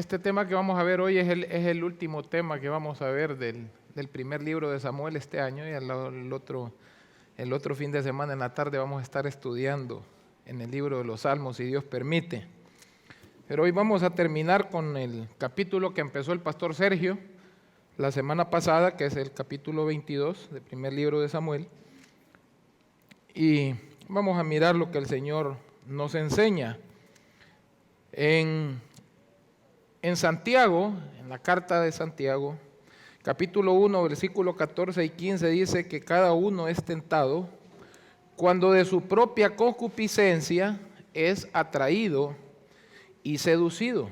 Este tema que vamos a ver hoy es el último tema que vamos a ver del primer libro de Samuel este año, y el otro fin de semana en la tarde vamos a estar estudiando en el libro de los Salmos, si Dios permite. Pero hoy vamos a terminar con el capítulo que empezó el pastor Sergio la semana pasada, que es el capítulo 22 del primer libro de Samuel. Y vamos a mirar lo que el Señor nos enseña. En Santiago, en la carta de Santiago, capítulo 1, versículos 14 y 15, dice que cada uno es tentado cuando de su propia concupiscencia es atraído y seducido.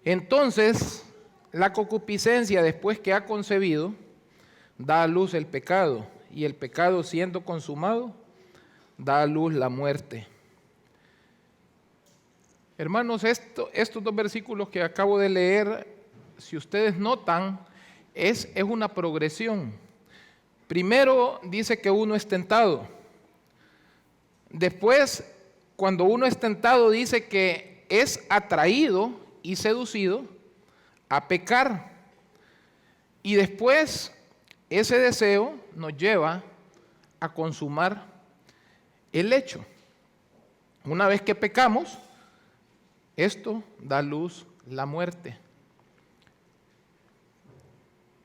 Entonces, la concupiscencia, después que ha concebido, da a luz el pecado, y el pecado, siendo consumado, da a luz la muerte. Hermanos, estos dos versículos que acabo de leer, si ustedes notan, es una progresión. Primero dice que uno es tentado. Después, cuando uno es tentado, dice que es atraído y seducido a pecar. Y después, ese deseo nos lleva a consumar el hecho. Una vez que pecamos, esto da luz la muerte.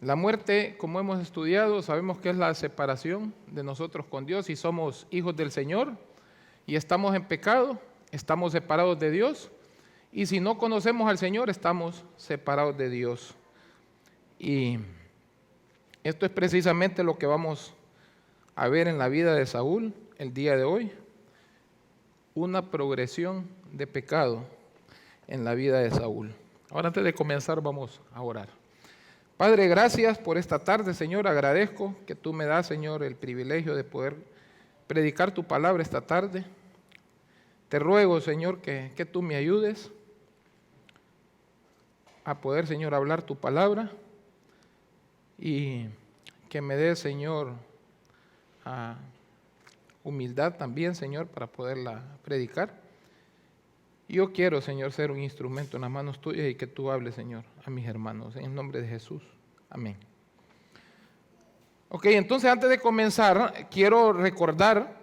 La muerte, como hemos estudiado, sabemos que es la separación de nosotros con Dios. Y somos hijos del Señor y estamos en pecado, estamos separados de Dios. Y si no conocemos al Señor, estamos separados de Dios. Y esto es precisamente lo que vamos a ver en la vida de Saúl el día de hoy. Una progresión de pecado en la vida de Saúl. Ahora, antes de comenzar, vamos a orar. Padre, gracias por esta tarde, Señor. Agradezco que tú me das, Señor, el privilegio de poder predicar tu palabra esta tarde. Te ruego, Señor, que tú me ayudes a poder, Señor, hablar tu palabra, y que me des, Señor, humildad también, Señor, para poderla predicar. Yo quiero, Señor, ser un instrumento en las manos tuyas y que tú hables, Señor, a mis hermanos, en el nombre de Jesús. Amén. Ok, entonces antes de comenzar, quiero recordar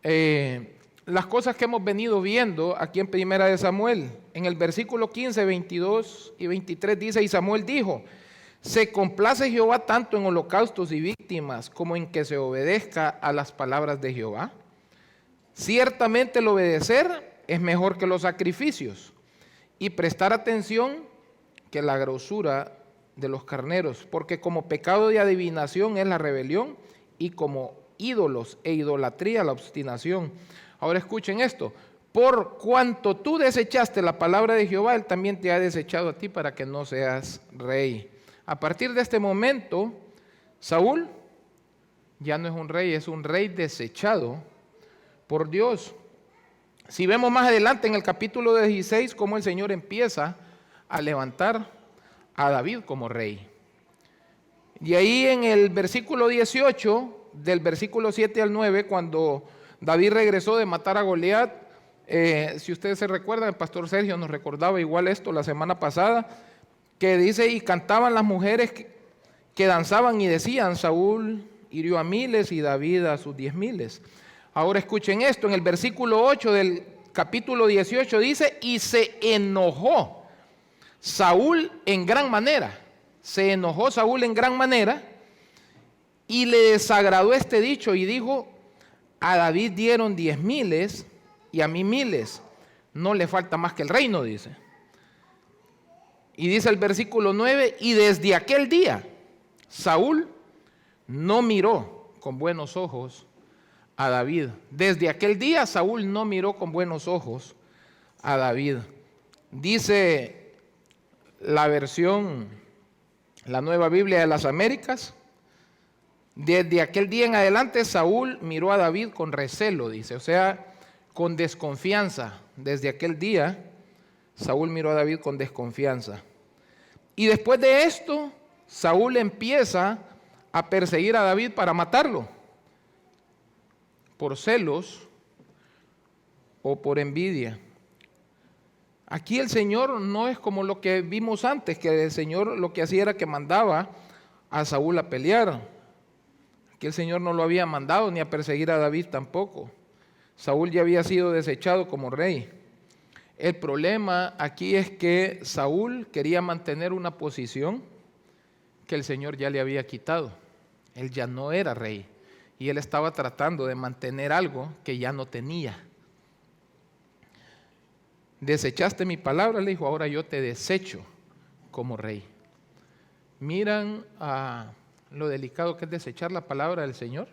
las cosas que hemos venido viendo aquí en Primera de Samuel. En el versículo 15, 22 y 23 dice: y Samuel dijo: se complace Jehová tanto en holocaustos y víctimas como en que se obedezca a las palabras de Jehová. Ciertamente el obedecer es mejor que los sacrificios, y prestar atención que la grosura de los carneros, porque como pecado de adivinación es la rebelión, y como ídolos e idolatría la obstinación. Ahora escuchen esto: por cuanto tú desechaste la palabra de Jehová, él también te ha desechado a ti para que no seas rey. A partir de este momento, Saúl ya no es un rey, es un rey desechado por Dios. Si vemos más adelante en el capítulo 16, cómo el Señor empieza a levantar a David como rey. Y ahí en el versículo 18, del versículo 7 al 9, cuando David regresó de matar a Goliat, si ustedes se recuerdan, el pastor Sergio nos recordaba igual esto la semana pasada, que dice: y cantaban las mujeres que danzaban y decían: Saúl hirió a miles y David a sus 10,000. Ahora escuchen esto, en el versículo 8 del capítulo 18 dice: y se enojó Saúl en gran manera. Se enojó Saúl en gran manera y le desagradó este dicho y dijo: a David dieron 10,000 y a mí 1,000. No le falta más que el reino, dice. Y dice el versículo 9: y desde aquel día Saúl no miró con buenos ojos a David. Desde aquel día Saúl no miró con buenos ojos a David. Dice la versión, la Nueva Biblia de las Américas: desde aquel día en adelante Saúl miró a David con recelo, dice, o sea, con desconfianza. Desde aquel día Saúl miró a David con desconfianza. Y después de esto, Saúl empieza a perseguir a David para matarlo, por celos o por envidia. Aquí el Señor no es como lo que vimos antes, que el Señor lo que hacía era que mandaba a Saúl a pelear. Aquí el Señor no lo había mandado ni a perseguir a David tampoco. Saúl ya había sido desechado como rey. El problema aquí es que Saúl quería mantener una posición que el Señor ya le había quitado. Él ya no era rey y él estaba tratando de mantener algo que ya no tenía. Desechaste mi palabra, le dijo, ahora yo te desecho como rey. ¿Miran lo delicado que es desechar la palabra del Señor?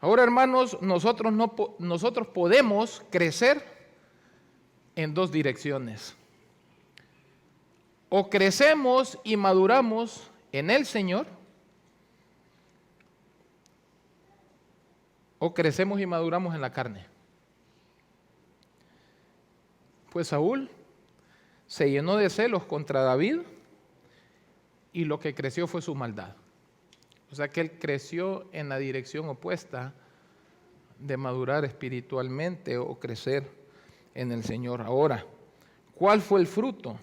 Ahora, hermanos, nosotros podemos crecer en dos direcciones. O crecemos y maduramos en el Señor, o crecemos y maduramos en la carne. Pues Saúl se llenó de celos contra David y lo que creció fue su maldad. O sea que él creció en la dirección opuesta de madurar espiritualmente o crecer en el Señor. Ahora, ¿cuál fue el fruto?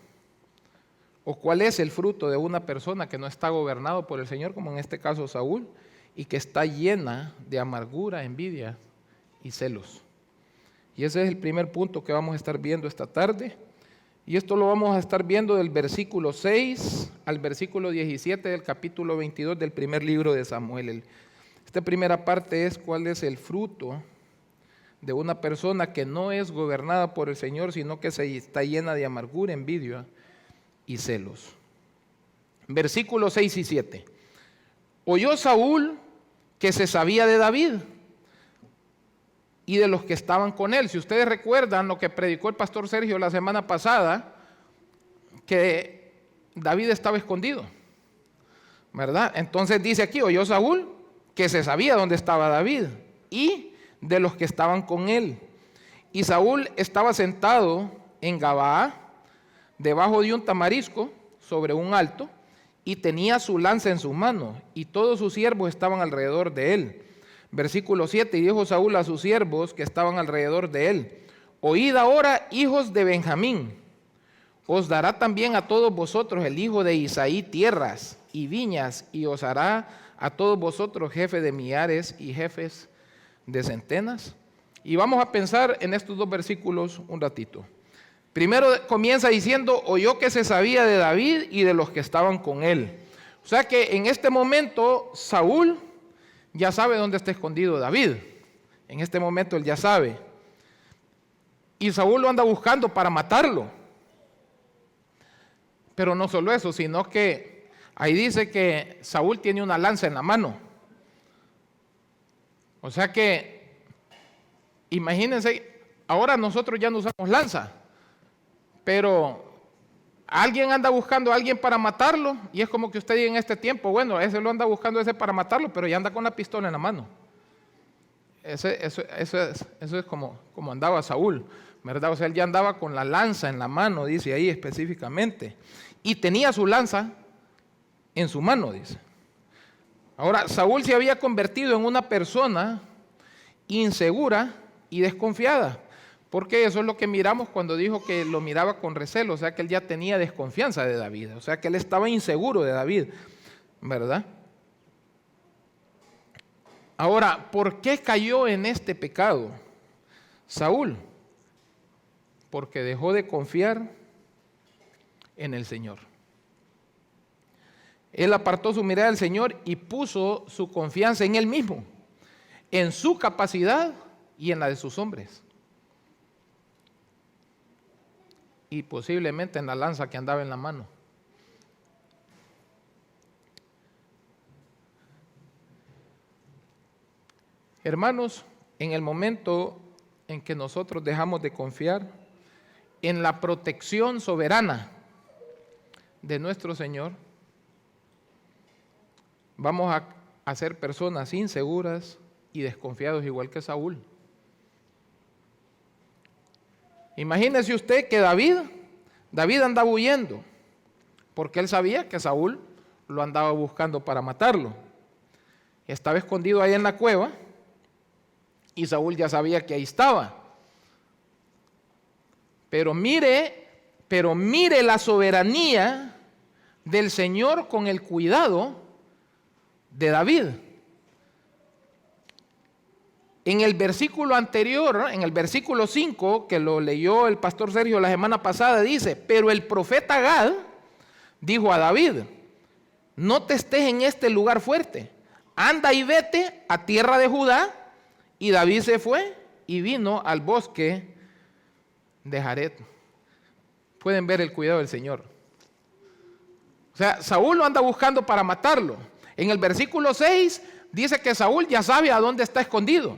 ¿O cuál es el fruto de una persona que no está gobernado por el Señor, como en este caso Saúl, y que está llena de amargura, envidia y celos? Y ese es el primer punto que vamos a estar viendo esta tarde. Y esto lo vamos a estar viendo del versículo 6 al versículo 17 del capítulo 22 del primer libro de Samuel. Esta primera parte es cuál es el fruto de una persona que no es gobernada por el Señor, sino que está llena de amargura, envidia y celos. Versículos 6 y 7. Oyó Saúl que se sabía de David y de los que estaban con él. Si ustedes recuerdan lo que predicó el pastor Sergio la semana pasada, que David estaba escondido, ¿verdad? Entonces dice aquí, oyó Saúl que se sabía dónde estaba David y de los que estaban con él. Y Saúl estaba sentado en Gabaa, debajo de un tamarisco, sobre un alto, y tenía su lanza en su mano, y todos sus siervos estaban alrededor de él. Versículo 7, y dijo Saúl a sus siervos que estaban alrededor de él, oíd ahora, hijos de Benjamín, os dará también a todos vosotros el hijo de Isaí tierras y viñas, y os hará a todos vosotros jefes de millares y jefes de centenas. Y vamos a pensar en estos dos versículos un ratito. Primero comienza diciendo, oyó que se sabía de David y de los que estaban con él. O sea que en este momento Saúl ya sabe dónde está escondido David. En este momento él ya sabe. Y Saúl lo anda buscando para matarlo. Pero no solo eso, sino que ahí dice que Saúl tiene una lanza en la mano. O sea que, imagínense, ahora nosotros ya no usamos lanza, pero alguien anda buscando a alguien para matarlo y es como que usted diga en este tiempo, bueno, ese lo anda buscando ese para matarlo, pero ya anda con la pistola en la mano. Eso es como andaba Saúl, ¿verdad? O sea, él ya andaba con la lanza en la mano, dice ahí específicamente, y tenía su lanza en su mano, dice. Ahora, Saúl se había convertido en una persona insegura y desconfiada, porque eso es lo que miramos cuando dijo que lo miraba con recelo, o sea que él ya tenía desconfianza de David, o sea que él estaba inseguro de David, ¿verdad? Ahora, ¿por qué cayó en este pecado Saúl? Porque dejó de confiar en el Señor. Él apartó su mirada del Señor y puso su confianza en él mismo, en su capacidad y en la de sus hombres. Y posiblemente en la lanza que andaba en la mano. Hermanos, en el momento en que nosotros dejamos de confiar en la protección soberana de nuestro Señor, vamos a ser personas inseguras y desconfiados igual que Saúl. Imagínese usted que David andaba huyendo, porque él sabía que Saúl lo andaba buscando para matarlo. Estaba escondido ahí en la cueva y Saúl ya sabía que ahí estaba. Pero mire la soberanía del Señor con el cuidado de David. En el versículo anterior, en el versículo 5, que lo leyó el pastor Sergio la semana pasada, dice: pero el profeta Gad dijo a David: no te estés en este lugar fuerte, anda y vete a tierra de Judá. Y David se fue y vino al bosque de Jaret. Pueden ver el cuidado del Señor. O sea, Saúl lo anda buscando para matarlo. En el versículo 6 dice que Saúl ya sabe a dónde está escondido.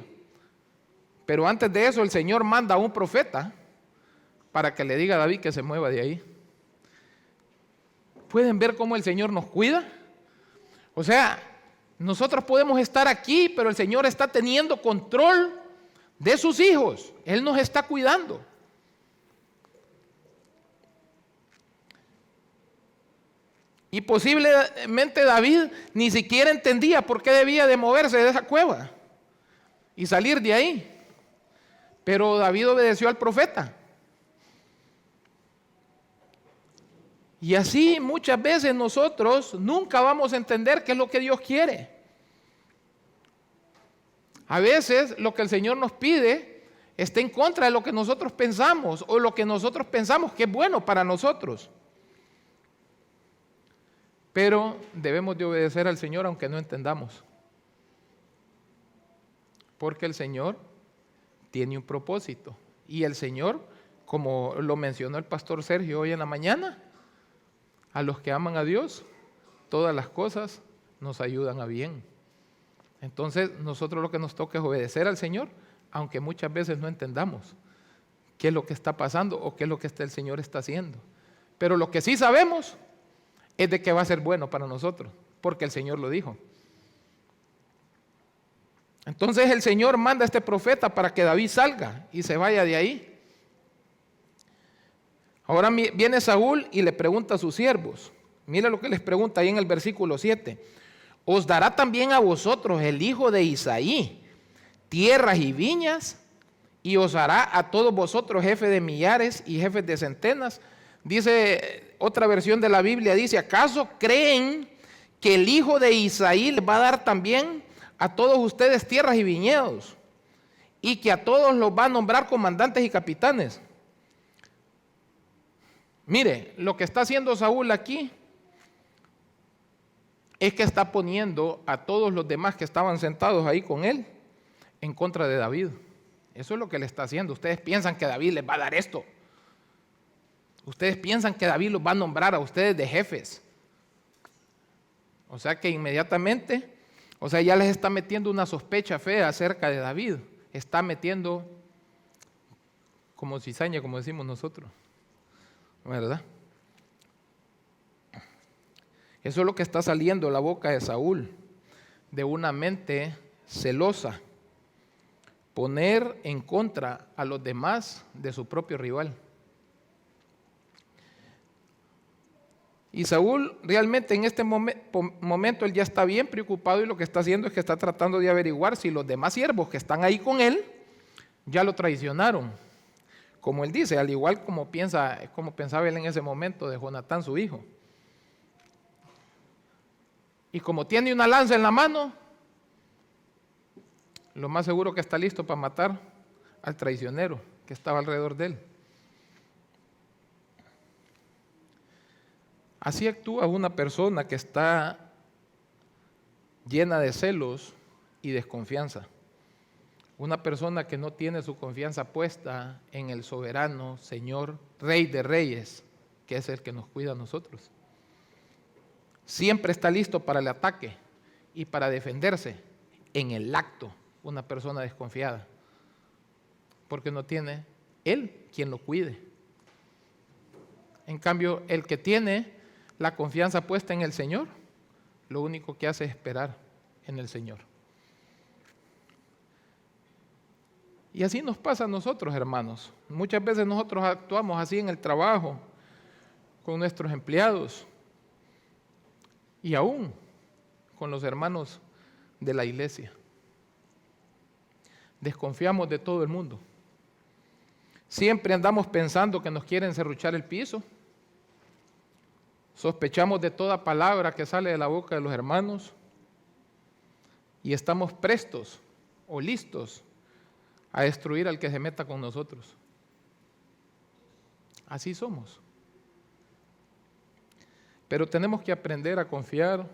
Pero antes de eso el Señor manda a un profeta para que le diga a David que se mueva de ahí. ¿Pueden ver cómo el Señor nos cuida? O sea, nosotros podemos estar aquí, pero el Señor está teniendo control de sus hijos. Él nos está cuidando. Y posiblemente David ni siquiera entendía por qué debía de moverse de esa cueva y salir de ahí. Pero David obedeció al profeta. Y así muchas veces nosotros nunca vamos a entender qué es lo que Dios quiere. A veces lo que el Señor nos pide está en contra de lo que nosotros pensamos o lo que nosotros pensamos que es bueno para nosotros. Pero debemos de obedecer al Señor aunque no entendamos. Porque el Señor tiene un propósito. Y el Señor, como lo mencionó el pastor Sergio hoy en la mañana, a los que aman a Dios, todas las cosas nos ayudan a bien. Entonces, nosotros lo que nos toca es obedecer al Señor, aunque muchas veces no entendamos qué es lo que está pasando o qué es lo que el Señor está haciendo. Pero lo que sí sabemos es de que va a ser bueno para nosotros, porque el Señor lo dijo. Entonces el Señor manda a este profeta para que David salga y se vaya de ahí. Ahora viene Saúl y le pregunta a sus siervos. Mira lo que les pregunta ahí en el versículo 7. ¿Os dará también a vosotros el hijo de Isaí tierras y viñas? ¿Y os hará a todos vosotros jefes de millares y jefes de centenas? Dice otra versión de la Biblia, dice: ¿acaso creen que el hijo de Isaí les va a dar también a todos ustedes tierras y viñedos? Y que a todos los va a nombrar comandantes y capitanes. Mire, lo que está haciendo Saúl aquí es que está poniendo a todos los demás que estaban sentados ahí con él en contra de David. Eso es lo que le está haciendo. Ustedes piensan que David les va a dar esto. Ustedes piensan que David los va a nombrar a ustedes de jefes. O sea que inmediatamente, ya les está metiendo una sospecha fea acerca de David. Está metiendo como cizaña, como decimos nosotros. ¿Verdad? Eso es lo que está saliendo de la boca de Saúl, de una mente celosa, poner en contra a los demás de su propio rival. Y Saúl realmente en este momento él ya está bien preocupado y lo que está haciendo es que está tratando de averiguar si los demás siervos que están ahí con él ya lo traicionaron. Como él dice, al igual como pensaba él en ese momento de Jonatán, su hijo. Y como tiene una lanza en la mano, lo más seguro que está listo para matar al traicionero que estaba alrededor de él. Así actúa una persona que está llena de celos y desconfianza. Una persona que no tiene su confianza puesta en el soberano Señor, Rey de Reyes, que es el que nos cuida a nosotros. Siempre está listo para el ataque y para defenderse en el acto, una persona desconfiada, porque no tiene Él quien lo cuide. En cambio, el que tiene la confianza puesta en el Señor, lo único que hace es esperar en el Señor. Y así nos pasa a nosotros, hermanos. Muchas veces nosotros actuamos así en el trabajo, con nuestros empleados y aún con los hermanos de la iglesia. Desconfiamos de todo el mundo. Siempre andamos pensando que nos quieren serruchar el piso. Sospechamos de toda palabra que sale de la boca de los hermanos y estamos prestos o listos a destruir al que se meta con nosotros. Así somos. Pero tenemos que aprender a confiar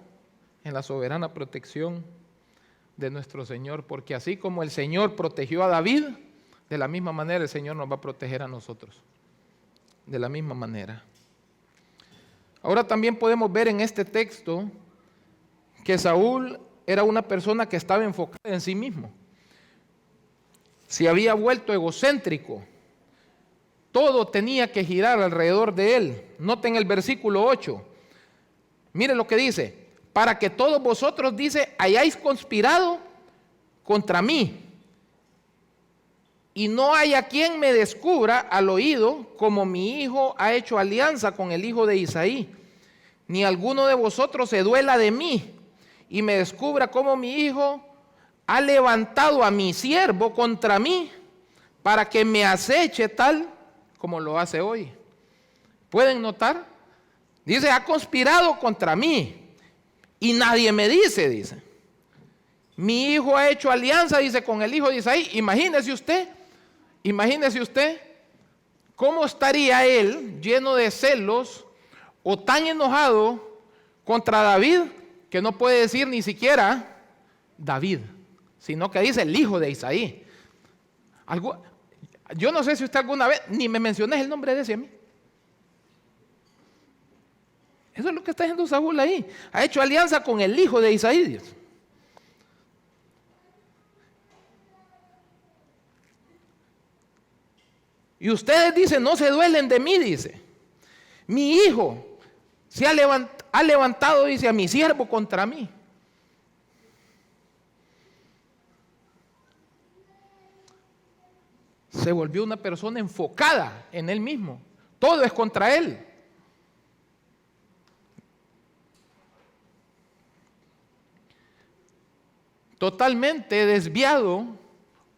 en la soberana protección de nuestro Señor, porque así como el Señor protegió a David, de la misma manera el Señor nos va a proteger a nosotros. De la misma manera. Ahora también podemos ver en este texto que Saúl era una persona que estaba enfocada en sí mismo. Se había vuelto egocéntrico. Todo tenía que girar alrededor de él. Noten el versículo 8. Miren lo que dice. Para que todos vosotros, dice, hayáis conspirado contra mí. Y no haya quien me descubra al oído, como mi hijo ha hecho alianza con el hijo de Isaí. Ni alguno de vosotros se duela de mí y me descubra cómo mi hijo ha levantado a mi siervo contra mí para que me aceche tal como lo hace hoy. ¿Pueden notar? Dice, ha conspirado contra mí y nadie me dice. Mi hijo ha hecho alianza, dice, con el hijo de Isaí. Imagínese usted cómo estaría él lleno de celos o tan enojado contra David que no puede decir ni siquiera David, sino que dice el hijo de Isaí. Yo no sé si usted alguna vez, ni me mencioné el nombre de ese a mí. Eso es lo que está haciendo Saúl ahí. Ha hecho alianza con el hijo de Isaí, Dios. Y ustedes dicen, no se duelen de mí, dice. Mi hijo se ha levantado, dice, a mi siervo contra mí. Se volvió una persona enfocada en él mismo. Todo es contra él. Totalmente desviado,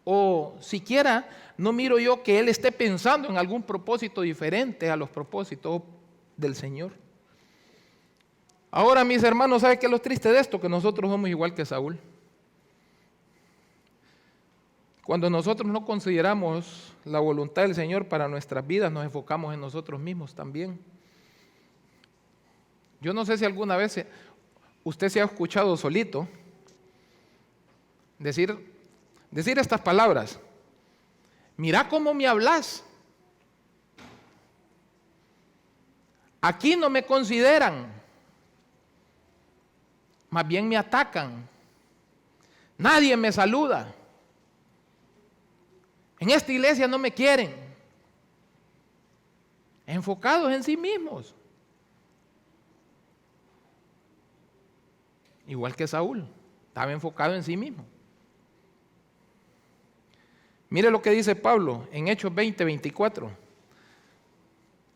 o siquiera no miro yo que él esté pensando en algún propósito diferente a los propósitos del Señor. Ahora, mis hermanos, ¿saben qué es lo triste de esto? Que nosotros somos igual que Saúl. Cuando nosotros no consideramos la voluntad del Señor para nuestras vidas, nos enfocamos en nosotros mismos también. Yo no sé si alguna vez usted se ha escuchado solito decir estas palabras. Mira cómo me hablas. Aquí no me consideran. Más bien me atacan. Nadie me saluda. En esta iglesia no me quieren. Enfocados en sí mismos. Igual que Saúl. Estaba enfocado en sí mismo. Mire lo que dice Pablo en Hechos 20, 24.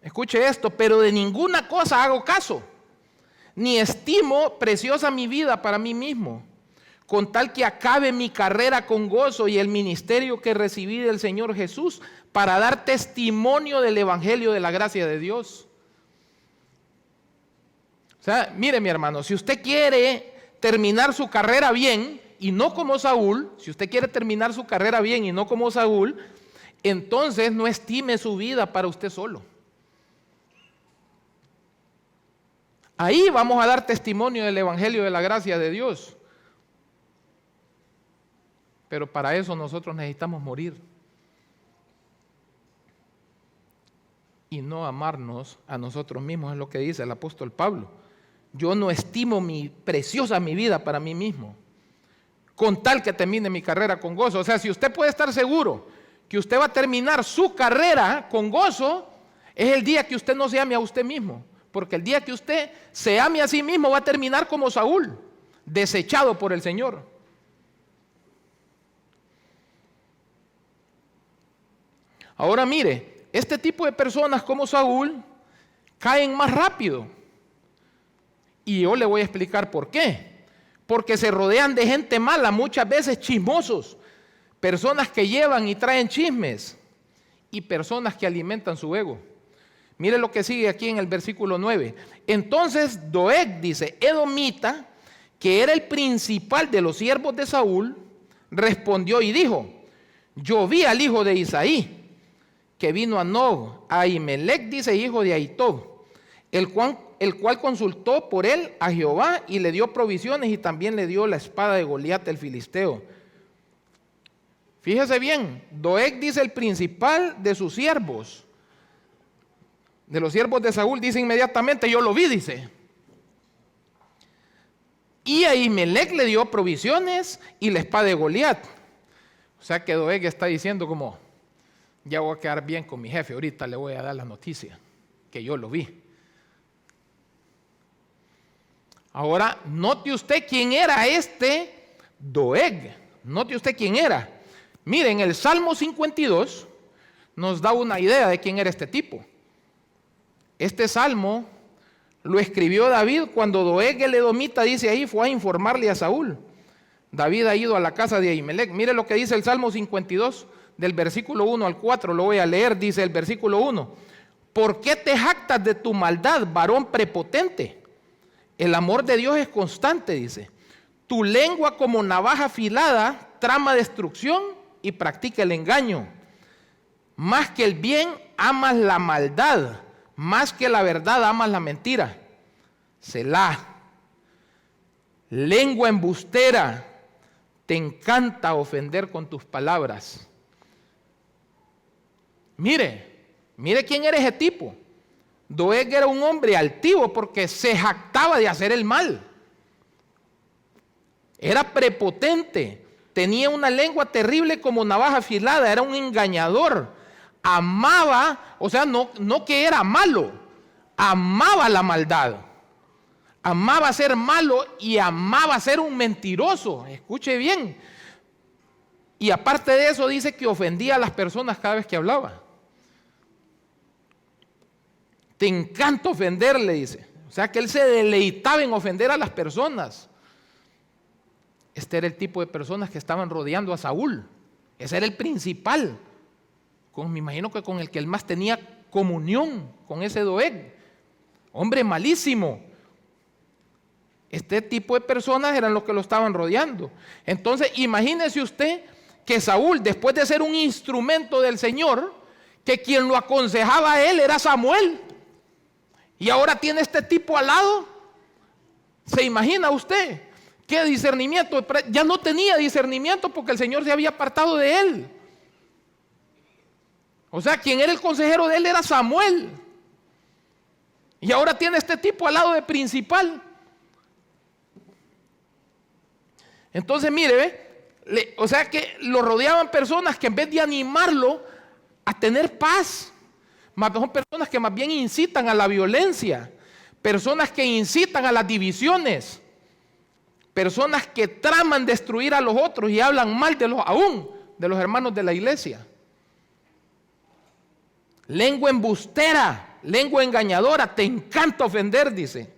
Escuche esto, pero de ninguna cosa hago caso, ni estimo preciosa mi vida para mí mismo, con tal que acabe mi carrera con gozo y el ministerio que recibí del Señor Jesús para dar testimonio del evangelio de la gracia de Dios. O sea, mire mi hermano, si usted quiere terminar su carrera bien, y no como Saúl, si usted quiere terminar su carrera bien y no como Saúl, entonces no estime su vida para usted solo. Ahí vamos a dar testimonio del evangelio de la gracia de Dios. Pero para eso nosotros necesitamos morir. Y no amarnos a nosotros mismos, es lo que dice el apóstol Pablo. Yo no estimo preciosa mi vida para mí mismo, con tal que termine mi carrera con gozo. O sea, si usted puede estar seguro que usted va a terminar su carrera con gozo, es el día que usted no se ame a usted mismo. Porque el día que usted se ame a sí mismo va a terminar como Saúl, desechado por el Señor. Ahora mire, este tipo de personas como Saúl caen más rápido. Y yo le voy a explicar por qué. Porque se rodean de gente mala, muchas veces chismosos, personas que llevan y traen chismes y personas que alimentan su ego. Mire lo que sigue aquí en el versículo 9. Entonces Doeg, dice, edomita, que era el principal de los siervos de Saúl, respondió y dijo: yo vi al hijo de Isaí, que vino a Nob, a Ahimelech, dice, hijo de Ahitob, el cual consultó por él a Jehová y le dio provisiones y también le dio la espada de Goliat el filisteo. Fíjese bien, Doeg dice el principal de sus siervos, de los siervos de Saúl, dice inmediatamente: yo lo vi, dice. Y Ahimelech le dio provisiones y la espada de Goliat. O sea que Doeg está diciendo como: ya voy a quedar bien con mi jefe, ahorita le voy a dar la noticia, que yo lo vi. Ahora, note usted quién era este Doeg. Note usted quién era. Miren, el Salmo 52 nos da una idea de quién era este tipo. Este salmo lo escribió David cuando Doeg el edomita, dice ahí, fue a informarle a Saúl. David ha ido a la casa de Ahimelech. Mire lo que dice el Salmo 52, del versículo 1 al 4. Lo voy a leer, dice el versículo 1. ¿Por qué te jactas de tu maldad, varón prepotente? El amor de Dios es constante, dice. Tu lengua como navaja afilada trama destrucción y practica el engaño. Más que el bien amas la maldad, más que la verdad amas la mentira. Selah. Lengua embustera, te encanta ofender con tus palabras. Mire quién era ese tipo. Doeg era un hombre altivo porque se jactaba de hacer el mal. Era prepotente, tenía una lengua terrible como navaja afilada, era un engañador. Amaba, o sea, no que era malo, amaba la maldad. Amaba ser malo y amaba ser un mentiroso. Escuche bien. Y aparte de eso dice que ofendía a las personas cada vez que hablaba. Te encanta ofenderle, dice. O sea que él se deleitaba en ofender a las personas. Este era el tipo de personas que estaban rodeando a Saúl. Ese era el principal. Me imagino que con el que él más tenía comunión, con ese Doeg. Hombre malísimo. Este tipo de personas eran los que lo estaban rodeando. Entonces, imagínese usted que Saúl, después de ser un instrumento del Señor, que quien lo aconsejaba a él era Samuel. Y ahora tiene este tipo al lado. ¿Se imagina usted qué discernimiento? Ya no tenía discernimiento porque el Señor se había apartado de él. O sea, quien era el consejero de él era Samuel. Y ahora tiene este tipo al lado de principal. Entonces, mire, o sea que lo rodeaban personas que en vez de animarlo a tener paz, son personas que más bien incitan a la violencia, personas que incitan a las divisiones, personas que traman destruir a los otros y hablan mal aún de los hermanos de la iglesia. Lengua embustera, lengua engañadora, te encanta ofender, dice.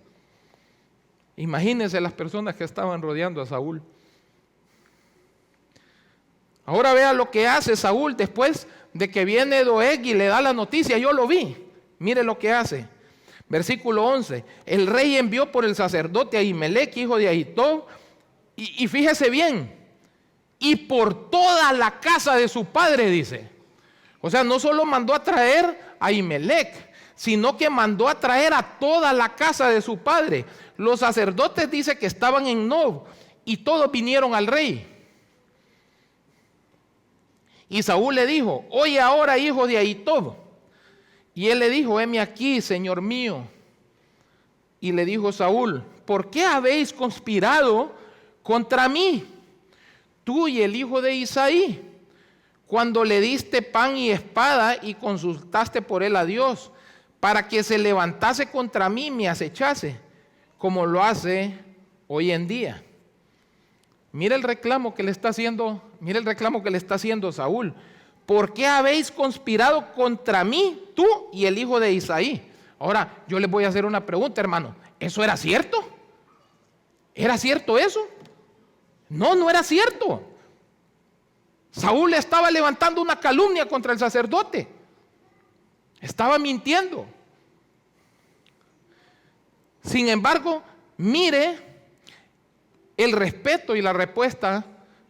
Imagínense las personas que estaban rodeando a Saúl. Ahora vea lo que hace Saúl después de que viene Doeg y le da la noticia. Yo lo vi. Mire lo que hace. Versículo 11. El rey envió por el sacerdote Ahimelech, hijo de Ahitob, y fíjese bien, y por toda la casa de su padre, dice. O sea, no solo mandó a traer a Ahimelech, sino que mandó a traer a toda la casa de su padre. Los sacerdotes dice que estaban en Nob y todos vinieron al rey. Y Saúl le dijo: oye ahora, hijo de Ahitob. Y él le dijo: heme aquí, señor mío. Y le dijo Saúl: ¿por qué habéis conspirado contra mí, tú y el hijo de Isaí, cuando le diste pan y espada y consultaste por él a Dios, para que se levantase contra mí y me acechase, como lo hace hoy en día? Mira el reclamo que le está haciendo, Saúl. ¿Por qué habéis conspirado contra mí, tú y el hijo de Isaí? Ahora, yo les voy a hacer una pregunta, hermano. ¿Eso era cierto? ¿Era cierto eso? No, no era cierto. Saúl estaba levantando una calumnia contra el sacerdote. Estaba mintiendo. Sin embargo, mire el respeto y la respuesta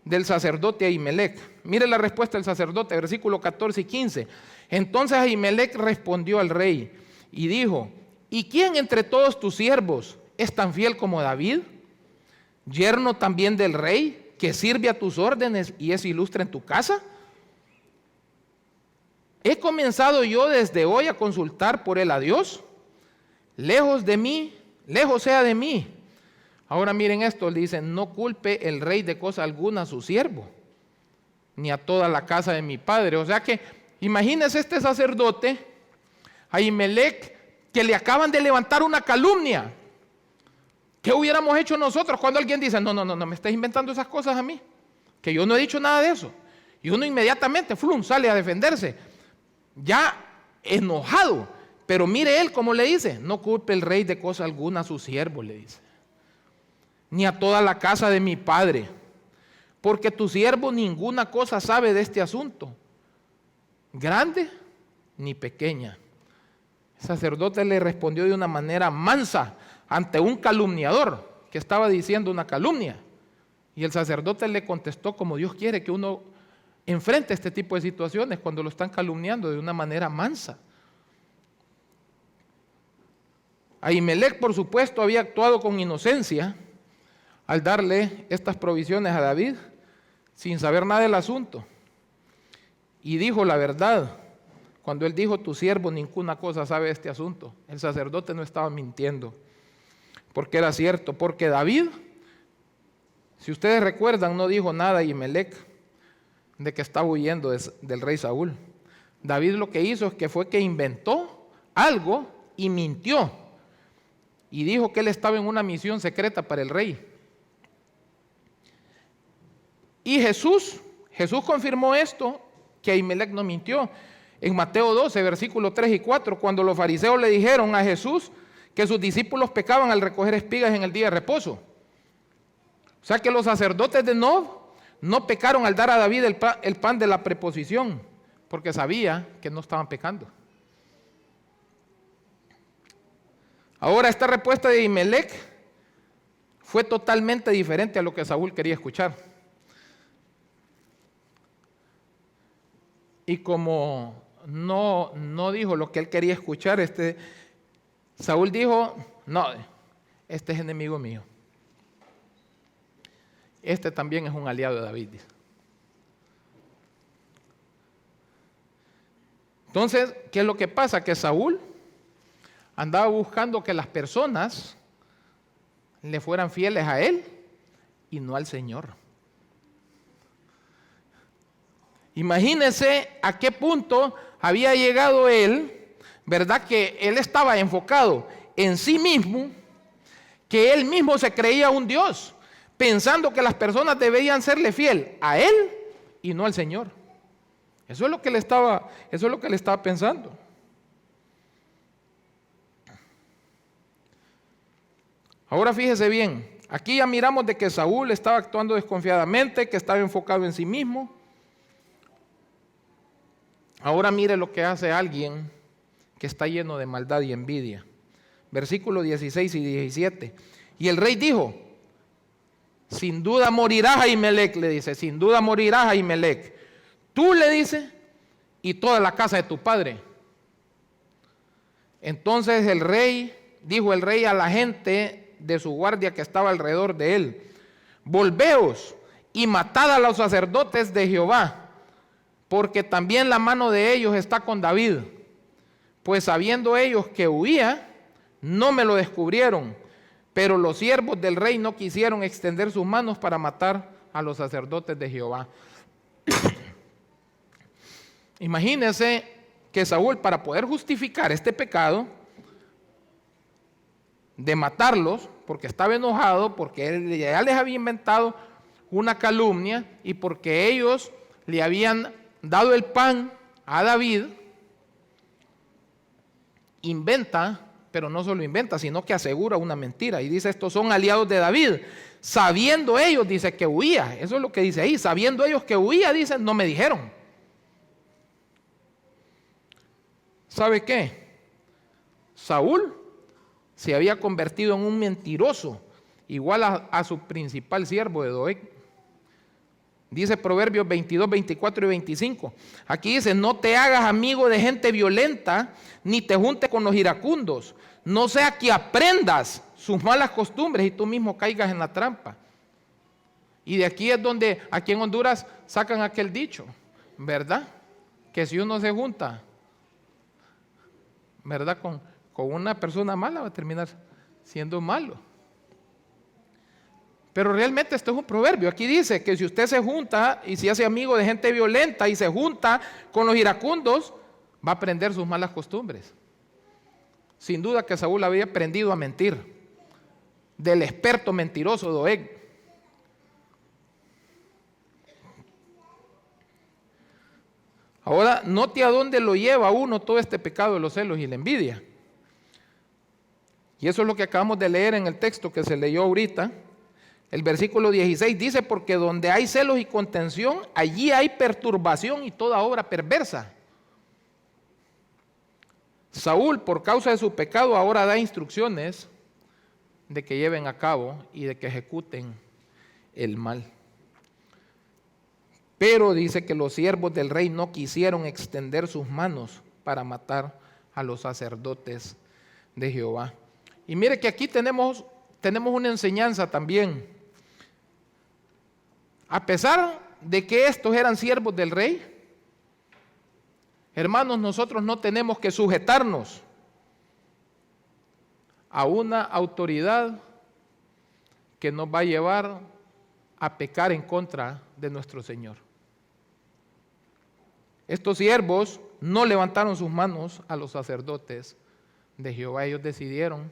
del sacerdote Ahimelech. Mire la respuesta del sacerdote, versículos 14 y 15. Entonces Ahimelech respondió al rey y dijo: ¿y quién entre todos tus siervos es tan fiel como David, yerno también del rey, que sirve a tus órdenes y es ilustre en tu casa? ¿He comenzado yo desde hoy a consultar por él a Dios? Lejos sea de mí. Ahora miren esto, le dicen: no culpe el rey de cosa alguna a su siervo, ni a toda la casa de mi padre. O sea que, imagínese este sacerdote, Ahimelech, que le acaban de levantar una calumnia. ¿Qué hubiéramos hecho nosotros cuando alguien dice: no, me estás inventando esas cosas a mí? Que yo no he dicho nada de eso. Y uno inmediatamente, sale a defenderse, ya enojado. Pero mire él cómo le dice: no culpe el rey de cosa alguna a su siervo, le dice, ni a toda la casa de mi padre, porque tu siervo ninguna cosa sabe de este asunto, grande ni pequeña. El sacerdote le respondió de una manera mansa ante un calumniador que estaba diciendo una calumnia. Y el sacerdote le contestó como Dios quiere que uno enfrente este tipo de situaciones cuando lo están calumniando, de una manera mansa. Ahimelech, por supuesto, había actuado con inocencia al darle estas provisiones a David sin saber nada del asunto. Y dijo la verdad cuando él dijo: tu siervo ninguna cosa sabe de este asunto. El sacerdote no estaba mintiendo, porque era cierto. Porque David, si ustedes recuerdan, no dijo nada a Ahimelech de que estaba huyendo del rey Saúl. David lo que hizo fue que inventó algo y mintió. Y dijo que él estaba en una misión secreta para el rey. Y Jesús confirmó esto, que Ahimelech no mintió. En Mateo 12, versículos 3 y 4, cuando los fariseos le dijeron a Jesús que sus discípulos pecaban al recoger espigas en el día de reposo. O sea que los sacerdotes de Nob no pecaron al dar a David el pan de la preposición, porque sabía que no estaban pecando. Ahora, esta respuesta de Ahimelech fue totalmente diferente a lo que Saúl quería escuchar. Y como no dijo lo que él quería escuchar, Saúl dijo: no, este es enemigo mío. Este también es un aliado de David. Entonces, ¿qué es lo que pasa? Que Saúl andaba buscando que las personas le fueran fieles a él y no al Señor. Imagínense a qué punto había llegado él, ¿verdad? Que él estaba enfocado en sí mismo, que él mismo se creía un Dios, pensando que las personas debían serle fiel a él y no al Señor. Eso es lo que él estaba pensando. Ahora fíjese bien, aquí ya miramos de que Saúl estaba actuando desconfiadamente, que estaba enfocado en sí mismo. Ahora mire lo que hace alguien que está lleno de maldad y envidia. Versículos 16 y 17. Y el rey dijo: sin duda morirás, Ahimelech, le dice, sin duda morirás, Ahimelech. Tú, le dice, y toda la casa de tu padre. Entonces dijo el rey a la gente de su guardia que estaba alrededor de él: volveos y matad a los sacerdotes de Jehová, porque también la mano de ellos está con David. Pues sabiendo ellos que huía, no me lo descubrieron, pero los siervos del rey no quisieron extender sus manos para matar a los sacerdotes de Jehová. Imagínense que Saúl, para poder justificar este pecado de matarlos, porque estaba enojado, porque él ya les había inventado una calumnia y porque ellos le habían dado el pan a David, inventa, pero no solo inventa, sino que asegura una mentira y dice: estos son aliados de David, sabiendo ellos, dice, que huía. Eso es lo que dice ahí, sabiendo ellos que huía, dicen, no me dijeron. ¿Sabe qué? Saúl se había convertido en un mentiroso, igual a su principal siervo de Doeg. Dice Proverbios 22, 24 y 25. Aquí dice, no te hagas amigo de gente violenta, ni te juntes con los iracundos. No sea que aprendas sus malas costumbres y tú mismo caigas en la trampa. Y de aquí es donde, aquí en Honduras, sacan aquel dicho, ¿verdad? Que si uno se junta, ¿verdad? Con una persona mala va a terminar siendo malo. Pero realmente esto es un proverbio. Aquí dice que si usted se junta y se hace amigo de gente violenta y se junta con los iracundos, va a aprender sus malas costumbres. Sin duda que Saúl había aprendido a mentir del experto mentiroso Doeg. Ahora, note a dónde lo lleva a uno todo este pecado de los celos y la envidia. Y eso es lo que acabamos de leer en el texto que se leyó ahorita. El versículo 16 dice, porque donde hay celos y contención, allí hay perturbación y toda obra perversa. Saúl, por causa de su pecado, ahora da instrucciones de que lleven a cabo y de que ejecuten el mal. Pero dice que los siervos del rey no quisieron extender sus manos para matar a los sacerdotes de Jehová. Y mire que aquí tenemos una enseñanza también. A pesar de que estos eran siervos del rey, hermanos, nosotros no tenemos que sujetarnos a una autoridad que nos va a llevar a pecar en contra de nuestro Señor. Estos siervos no levantaron sus manos a los sacerdotes de Jehová. Ellos decidieron,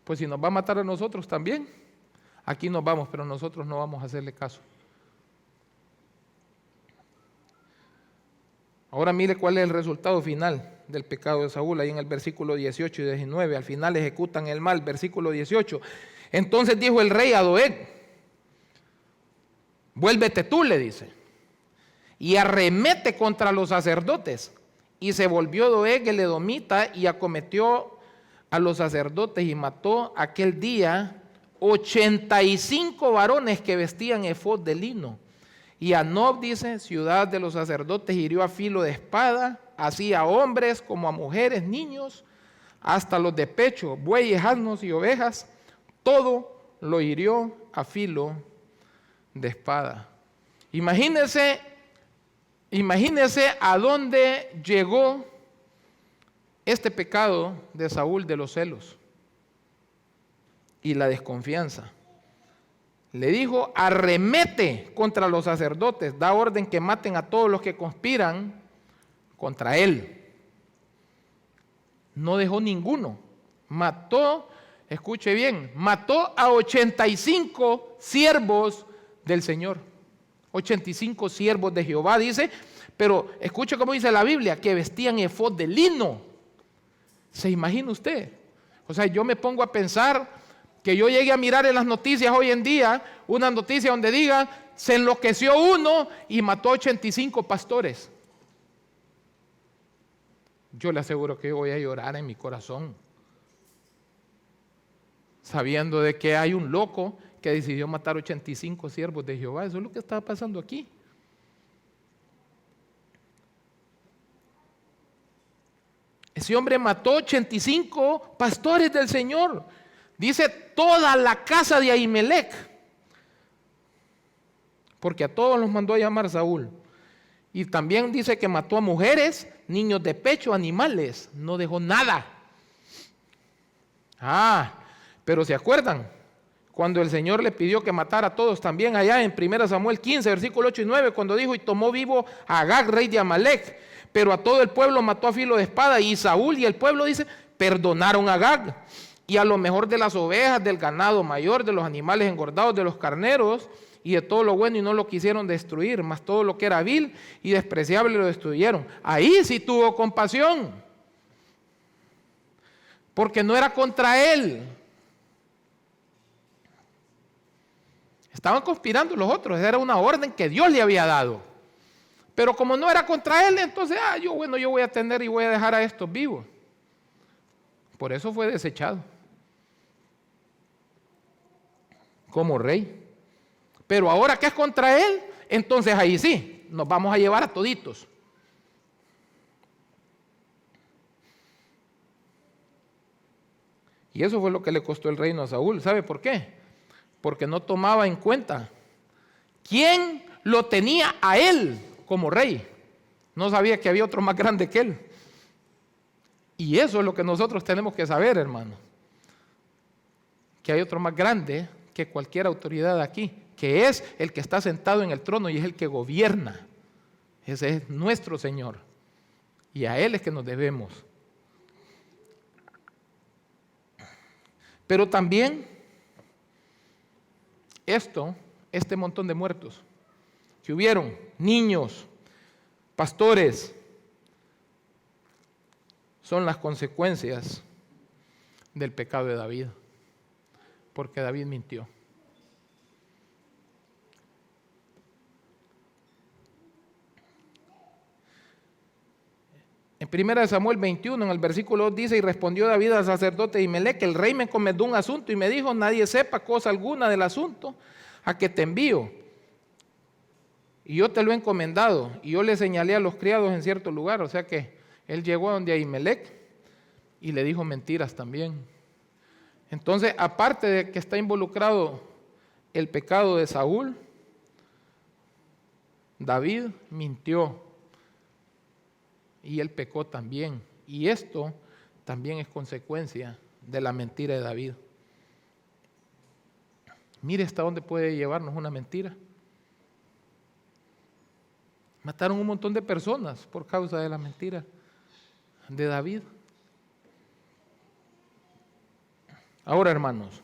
pues si nos va a matar a nosotros también, aquí nos vamos, pero nosotros no vamos a hacerle caso. Ahora mire cuál es el resultado final del pecado de Saúl, ahí en el versículo 18 y 19. Al final ejecutan el mal, versículo 18. Entonces dijo el rey a Doeg, vuélvete tú, le dice, y arremete contra los sacerdotes. Y se volvió Doeg el edomita y acometió a los sacerdotes y mató aquel día 85 varones que vestían efod de lino. Y a Nob, dice, ciudad de los sacerdotes, hirió a filo de espada, así a hombres como a mujeres, niños, hasta los de pecho, bueyes, asnos y ovejas, todo lo hirió a filo de espada. Imagínense a dónde llegó este pecado de Saúl de los celos y la desconfianza. Le dijo, arremete contra los sacerdotes, da orden que maten a todos los que conspiran contra él. No dejó ninguno. Mató, escuche bien, mató a 85 siervos del Señor. 85 siervos de Jehová, dice, pero escuche cómo dice la Biblia, que vestían efod de lino. ¿Se imagina usted? O sea, yo me pongo a pensar que yo llegue a mirar en las noticias hoy en día, una noticia donde diga, se enloqueció uno y mató a 85 pastores. Yo le aseguro que yo voy a llorar en mi corazón, sabiendo de que hay un loco que decidió matar 85 siervos de Jehová. Eso es lo que está pasando aquí. Ese hombre mató 85 pastores del Señor. Dice toda la casa de Ahimelech, porque a todos los mandó a llamar Saúl. Y también dice que mató a mujeres, niños de pecho, animales, no dejó nada. Pero ¿se acuerdan? Cuando el Señor le pidió que matara a todos también allá en 1 Samuel 15, versículo 8 y 9, cuando dijo, y tomó vivo a Agag, rey de Amalek, pero a todo el pueblo mató a filo de espada, y Saúl y el pueblo, dice, perdonaron a Agag, y a lo mejor de las ovejas, del ganado mayor, de los animales engordados, de los carneros, y de todo lo bueno, y no lo quisieron destruir, mas todo lo que era vil y despreciable lo destruyeron. Ahí sí tuvo compasión, porque no era contra él. Estaban conspirando los otros, era una orden que Dios le había dado. Pero como no era contra él, entonces, yo voy a atender y voy a dejar a estos vivos. Por eso fue desechado como rey. Pero ahora que es contra él, entonces ahí sí, nos vamos a llevar a toditos. Y eso fue lo que le costó el reino a Saúl. ¿Sabe por qué? Porque no tomaba en cuenta quién lo tenía a él como rey. No sabía que había otro más grande que él. Y eso es lo que nosotros tenemos que saber, hermano. Que hay otro más grande que cualquier autoridad aquí, que es el que está sentado en el trono y es el que gobierna. Ese es nuestro Señor. Y a Él es que nos debemos. Pero también este montón de muertos que hubieron, niños, pastores, son las consecuencias del pecado de David, porque David mintió. En 1 Samuel 21, en el versículo 2 dice: y respondió David al sacerdote Ahimelech, el rey me encomendó un asunto y me dijo: nadie sepa cosa alguna del asunto a que te envío. Y yo te lo he encomendado. Y yo le señalé a los criados en cierto lugar. O sea que él llegó a donde Ahimelech y le dijo mentiras también. Entonces, aparte de que está involucrado el pecado de Saúl, David mintió. Y él pecó también. Y esto también es consecuencia de la mentira de David. Mire hasta dónde puede llevarnos una mentira. Mataron un montón de personas por causa de la mentira de David. Ahora, hermanos,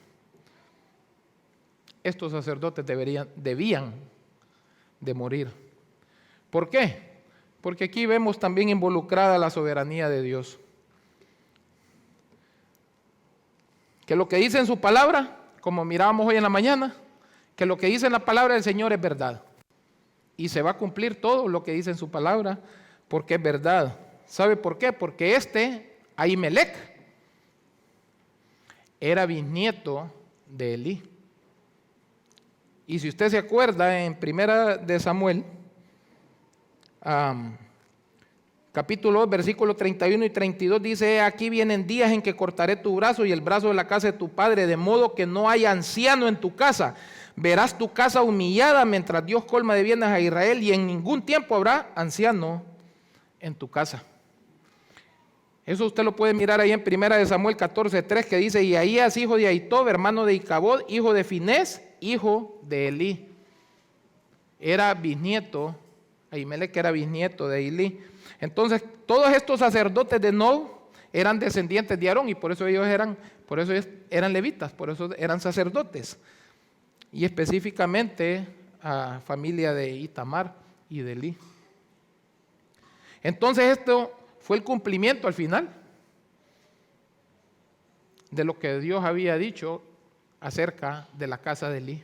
estos sacerdotes debían de morir. ¿Por qué? Porque aquí vemos también involucrada la soberanía de Dios. Que lo que dice en su palabra, como mirábamos hoy en la mañana, que lo que dice en la palabra del Señor es verdad. Y se va a cumplir todo lo que dice en su palabra, porque es verdad. ¿Sabe por qué? Porque Ahimelech, era bisnieto de Elí. Y si usted se acuerda, en 1 de Samuel, capítulo 2, versículos 31 y 32 dice: aquí vienen días en que cortaré tu brazo y el brazo de la casa de tu padre, de modo que no haya anciano en tu casa. Verás tu casa humillada mientras Dios colma de bienes a Israel, y en ningún tiempo habrá anciano en tu casa. Eso usted lo puede mirar ahí en 1 de Samuel 14:3, que dice: y Ahías, hijo de Ahitob, hermano de Icabod, hijo de Finés, hijo de Elí. Era bisnieto, Ahimelech era bisnieto de Elí. Entonces, todos estos sacerdotes de Nob eran descendientes de Aarón, y por eso ellos eran levitas, por eso eran sacerdotes. Y específicamente a familia de Itamar y de Elí. Entonces, esto fue el cumplimiento al final de lo que Dios había dicho acerca de la casa de Elí.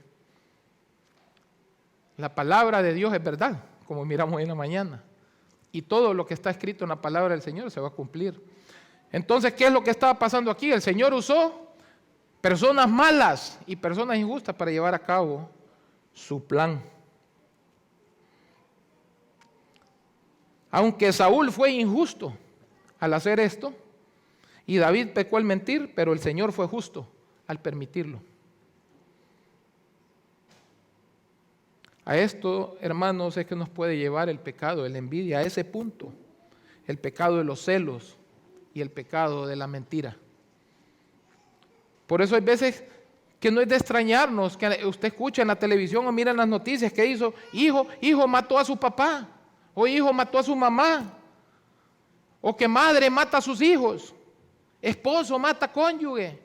La palabra de Dios es verdad, como miramos hoy en la mañana. Y todo lo que está escrito en la palabra del Señor se va a cumplir. Entonces, ¿qué es lo que estaba pasando aquí? El Señor usó personas malas y personas injustas para llevar a cabo su plan. Aunque Saúl fue injusto al hacer esto, y David pecó al mentir, pero el Señor fue justo al permitirlo. A esto, hermanos, es que nos puede llevar el pecado, la envidia, a ese punto. El pecado de los celos y el pecado de la mentira. Por eso hay veces que no es de extrañarnos que usted escucha en la televisión o mira en las noticias que hizo: hijo mató a su papá, o hijo mató a su mamá, o que madre mata a sus hijos, esposo mata a cónyuge.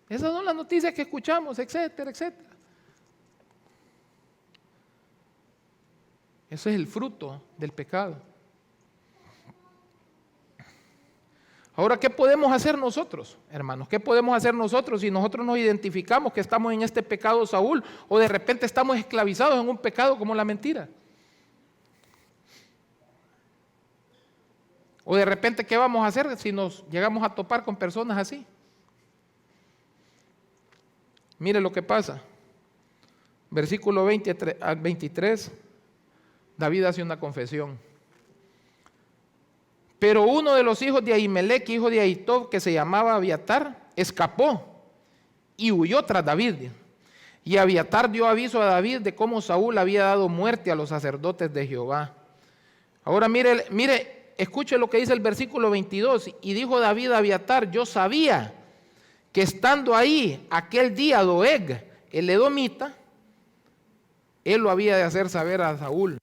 Esas son las noticias que escuchamos, etcétera, etcétera. Ese es el fruto del pecado. Ahora, ¿qué podemos hacer nosotros, hermanos? ¿Qué podemos hacer nosotros si nosotros nos identificamos que estamos en este pecado Saúl, o de repente estamos esclavizados en un pecado como la mentira? O de repente, ¿qué vamos a hacer si nos llegamos a topar con personas así? Mire lo que pasa. Versículo 20 al 23, David hace una confesión. Pero uno de los hijos de Ahimelech, hijo de Ahitob, que se llamaba Abiatar, escapó y huyó tras David. Y Abiatar dio aviso a David de cómo Saúl había dado muerte a los sacerdotes de Jehová. Ahora mire, escuche lo que dice el versículo 22. Y dijo David a Abiatar: yo sabía que estando ahí aquel día Doeg, el edomita, él lo había de hacer saber a Saúl.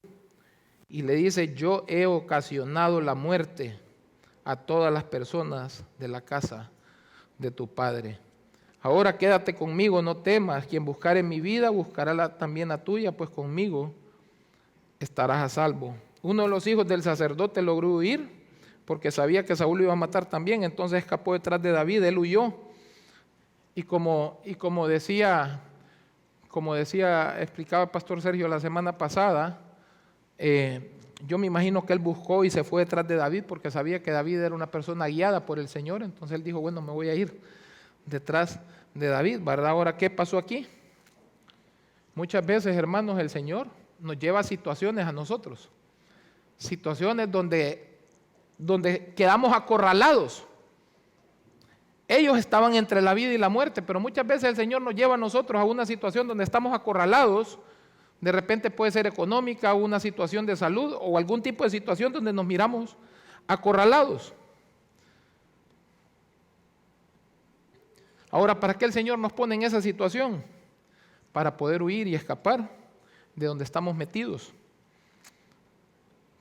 Y le dice: yo he ocasionado la muerte a todas las personas de la casa de tu padre. Ahora quédate conmigo, no temas. Quien buscare mi vida, buscará también la tuya, pues conmigo estarás a salvo. Uno de los hijos del sacerdote logró huir, porque sabía que Saúl lo iba a matar también, entonces escapó detrás de David, él huyó. Y como explicaba el pastor Sergio la semana pasada, yo me imagino que él buscó y se fue detrás de David porque sabía que David era una persona guiada por el Señor. Entonces él dijo: bueno, me voy a ir detrás de David, ¿verdad? Ahora, ¿qué pasó aquí? Muchas veces, hermanos, el Señor nos lleva a situaciones a nosotros, situaciones donde quedamos acorralados. Ellos estaban entre la vida y la muerte, pero muchas veces el Señor nos lleva a nosotros a una situación donde estamos acorralados. De repente puede ser económica, una situación de salud o algún tipo de situación donde nos miramos acorralados. Ahora, ¿para qué el Señor nos pone en esa situación? Para poder huir y escapar de donde estamos metidos.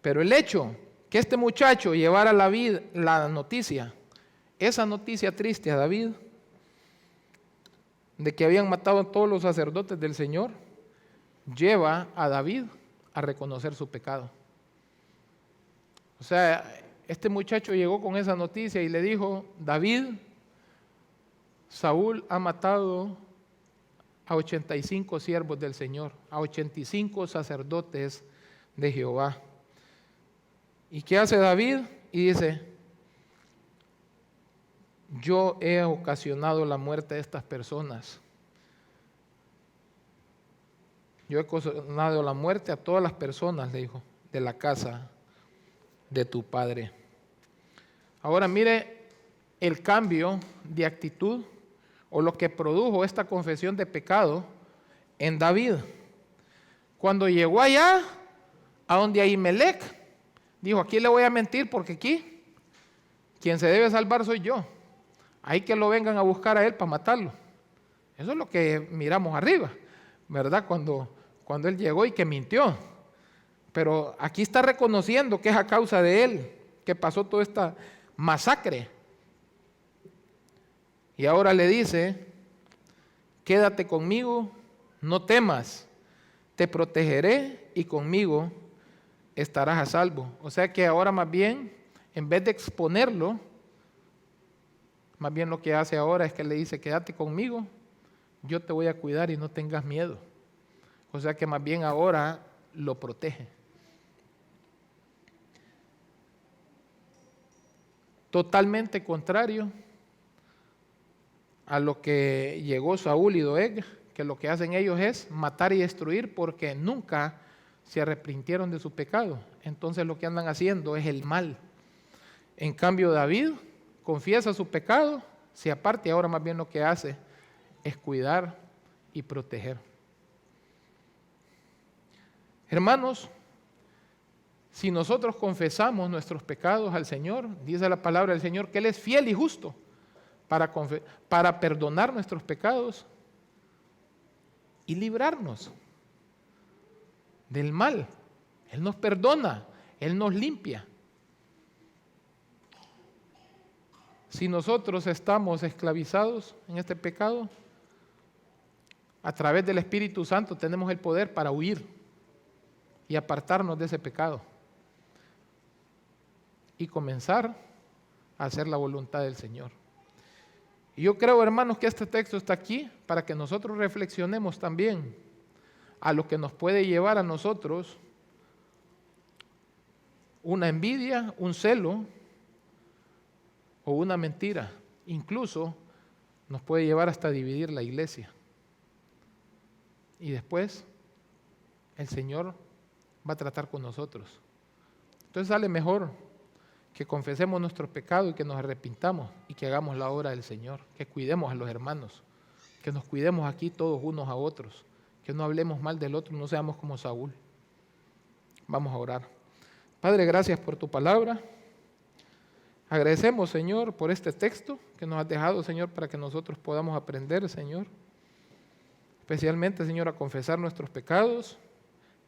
Pero el hecho que este muchacho llevara a la noticia, esa noticia triste a David, de que habían matado a todos los sacerdotes del Señor, lleva a David a reconocer su pecado. O sea, este muchacho llegó con esa noticia y le dijo: David, Saúl ha matado a 85 siervos del Señor, a 85 sacerdotes de Jehová. ¿Y qué hace David? Y dice: yo he ocasionado la muerte de estas personas. Yo he ocasionado la muerte a todas las personas, le dijo, de la casa de tu padre. Ahora mire el cambio de actitud o lo que produjo esta confesión de pecado en David. Cuando llegó allá, a donde Ahimelech, dijo: aquí le voy a mentir porque aquí quien se debe salvar soy yo. Hay que lo vengan a buscar a él para matarlo. Eso es lo que miramos arriba, ¿verdad? Cuando él llegó y que mintió. Pero aquí está reconociendo que es a causa de él que pasó toda esta masacre. Y ahora le dice: quédate conmigo, no temas, te protegeré y conmigo estarás a salvo. O sea que ahora más bien, en vez de exponerlo, más bien lo que hace ahora es que le dice: quédate conmigo, yo te voy a cuidar y no tengas miedo. O sea que más bien ahora lo protege. Totalmente contrario a lo que llegó Saúl y Doeg, que lo que hacen ellos es matar y destruir porque nunca se arrepintieron de su pecado. Entonces lo que andan haciendo es el mal. En cambio, David confiesa su pecado, se aparta y ahora más bien lo que hace es cuidar y proteger. Hermanos, si nosotros confesamos nuestros pecados al Señor, dice la palabra del Señor que Él es fiel y justo para perdonar nuestros pecados y librarnos del mal. Él nos perdona, Él nos limpia. Si nosotros estamos esclavizados en este pecado, a través del Espíritu Santo tenemos el poder para huir y apartarnos de ese pecado y comenzar a hacer la voluntad del Señor. Y yo creo, hermanos, que este texto está aquí para que nosotros reflexionemos también a lo que nos puede llevar a nosotros una envidia, un celo o una mentira, incluso nos puede llevar hasta dividir la iglesia. Y después el Señor va a tratar con nosotros. Entonces sale mejor que confesemos nuestros pecados y que nos arrepintamos y que hagamos la obra del Señor, que cuidemos a los hermanos, que nos cuidemos aquí todos unos a otros, que no hablemos mal del otro, no seamos como Saúl. Vamos a orar. Padre, gracias por tu palabra. Agradecemos, Señor, por este texto que nos has dejado, Señor, para que nosotros podamos aprender, Señor. Especialmente, Señor, a confesar nuestros pecados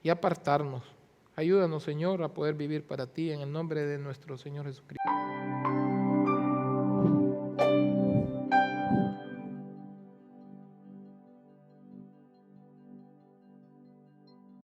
y apartarnos. Ayúdanos, Señor, a poder vivir para ti en el nombre de nuestro Señor Jesucristo.